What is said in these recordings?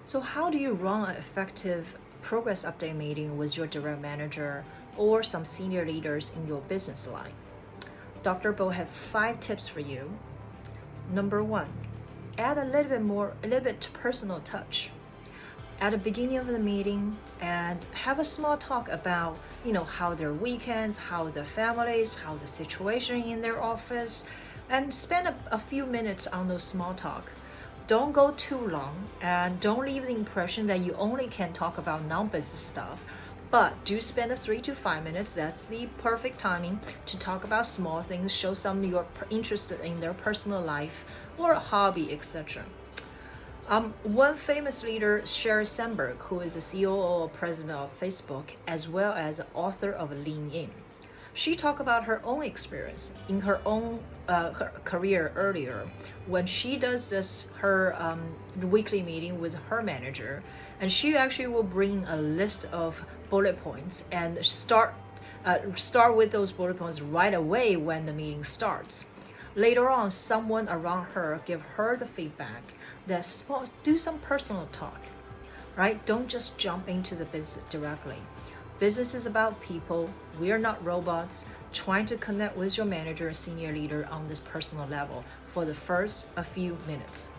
So how do you run an effective progress update meeting with your direct manager or some senior leaders in your business line? Dr. Bo have 5 tips for you. Number 1, add a little bit personal touch at the beginning of the meeting and have a small talk about, how their weekends, how the families, how the situation in their office, and spend a few minutes on those small talk. Don't go too long and don't leave the impression that you only can talk about non-business stuff, but do spend 3 to 5 minutes. That's the perfect timing to talk about small things, show some you're interested in their personal life or a hobby, etc. One famous leader, Sheryl Sandberg, who is the CEO or president of Facebook, as well as the author of Lean In. She talked about her own experience in her own her career earlier when she does her weekly meeting with her manager, and she actually will bring a list of bullet points and start with those bullet points right away when the meeting starts. Later on, someone around her give her the feedback that do some personal talk, right? Don't just jump into the business directly. Business is about people. We are not robots. Trying to connect with your manager or senior leader on this personal level for the first a few minutes.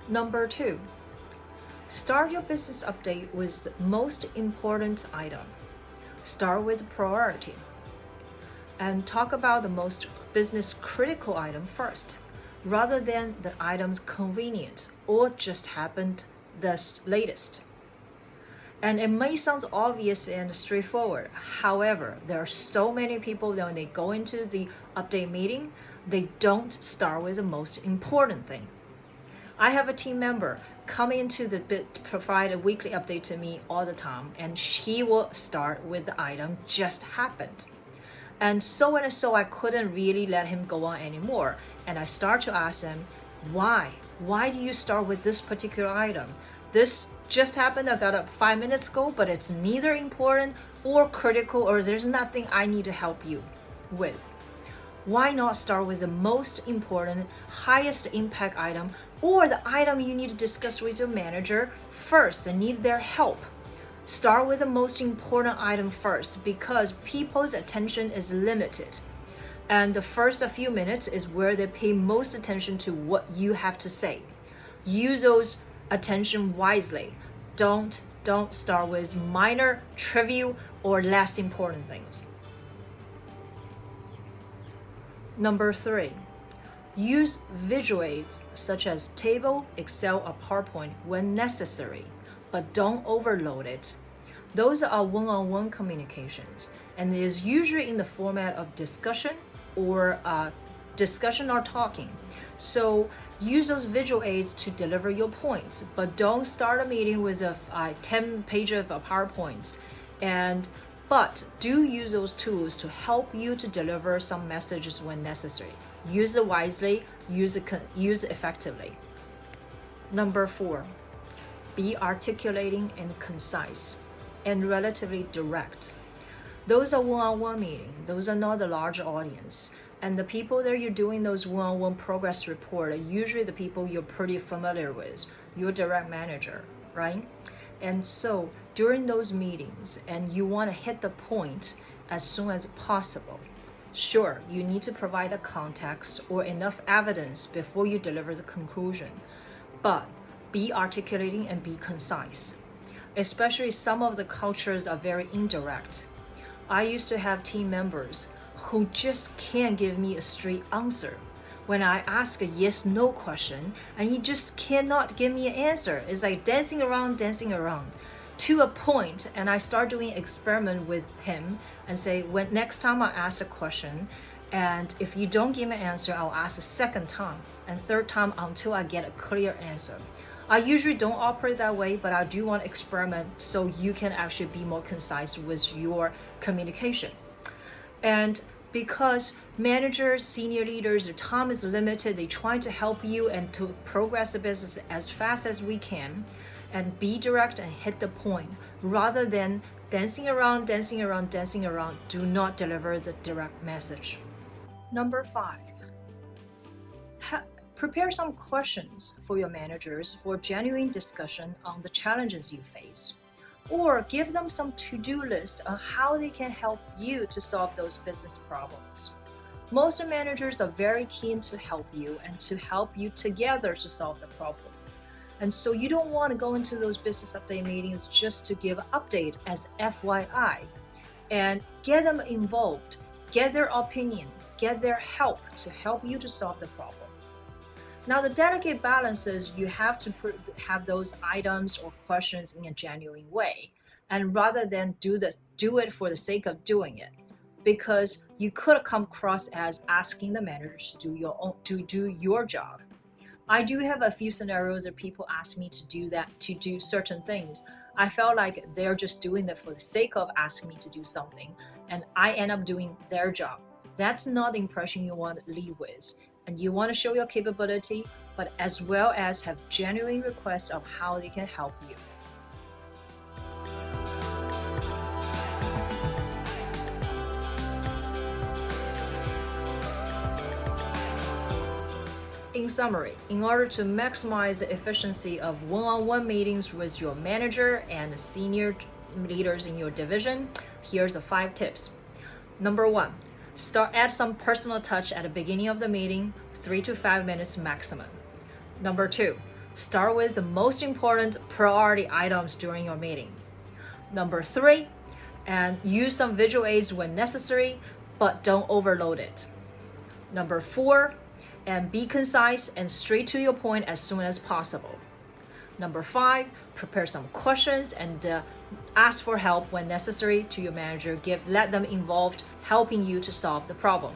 Number 2, start your business update with the most important item. Start with priority and talk about the most business critical item first, rather than the items convenient or just happened the latest. And it may sound obvious and straightforward. However, there are so many people that when they go into the update meeting, they don't start with the most important thing. I have a team member come into the bit, provide a weekly update to me all the time, and she will start with the item just happened. And so I couldn't really let him go on anymore. And I start to ask him, why? Why do you start with this particular item? This just happened, I got up 5 minutes ago, but it's neither important or critical, or there's nothing I need to help you with. Why not start with the most important, highest impact item, or the item you need to discuss with your manager first and need their help? Start with the most important item first, because people's attention is limited. And the first few minutes is where they pay most attention to what you have to say. Use those attention wisely. Don't start with minor, trivial, or less important things. Number 3, use visual aids such as table, Excel, or PowerPoint when necessary, but don't overload it. Those are one-on-one communications, and it is usually in the format of discussion or talking. So use those visual aids to deliver your points, but don't start a meeting with a 10 page of PowerPoints. But do use those tools to help you to deliver some messages when necessary. Use it wisely, use it effectively. Number 4, be articulating and concise and relatively direct. Those are one-on-one meetings. Those are not a large audience. And the people that you're doing those one-on-one progress report are usually the people you're pretty familiar with, your direct manager, right? And so during those meetings, and you want to hit the point as soon as possible. Sure, you need to provide a context or enough evidence before you deliver the conclusion, but be articulating and be concise. Especially some of the cultures are very indirect. I used to have team members who just can't give me a straight answer when I ask a yes/no question, and he just cannot give me an answer. It's like dancing around to a point, and I start doing experiment with him and say, when next time I ask a question, and if you don't give me an answer, I'll ask a second time and third time until I get a clear answer. I usually don't operate that way, but I do want to experiment so you can actually be more concise with your communication. And because managers, senior leaders, their time is limited, they try to help you and to progress the business as fast as we can, and be direct and hit the point rather than dancing around. Do not deliver the direct message. Number 5, Prepare some questions for your managers for genuine discussion on the challenges you face. Or give them some to-do list on how they can help you to solve those business problems. Most managers are very keen to help you and to help you together to solve the problem. And so you don't want to go into those business update meetings just to give update as FYI. And get them involved, get their opinion, get their help to help you to solve the problem. Now, the delicate balance is you have to have those items or questions in a genuine way, and rather than do it for the sake of doing it, because you could come across as asking the managers to do your job. I do have a few scenarios that people ask me to do certain things. I felt like they're just doing it for the sake of asking me to do something, and I end up doing their job. That's not the impression you want to leave with. And you want to show your capability, but as well as have genuine requests of how they can help you. In summary, in order to maximize the efficiency of one-on-one meetings with your manager and senior leaders in your division, here's the 5 tips. Number 1, add some personal touch at the beginning of the meeting, 3 to 5 minutes maximum. Number 2, start with the most important priority items during your meeting. Number 3, and use some visual aids when necessary, but don't overload it. Number 4, and be concise and straight to your point as soon as possible. Number 5, prepare some questions and ask for help when necessary to your manager. Let them involved, helping you to solve the problem.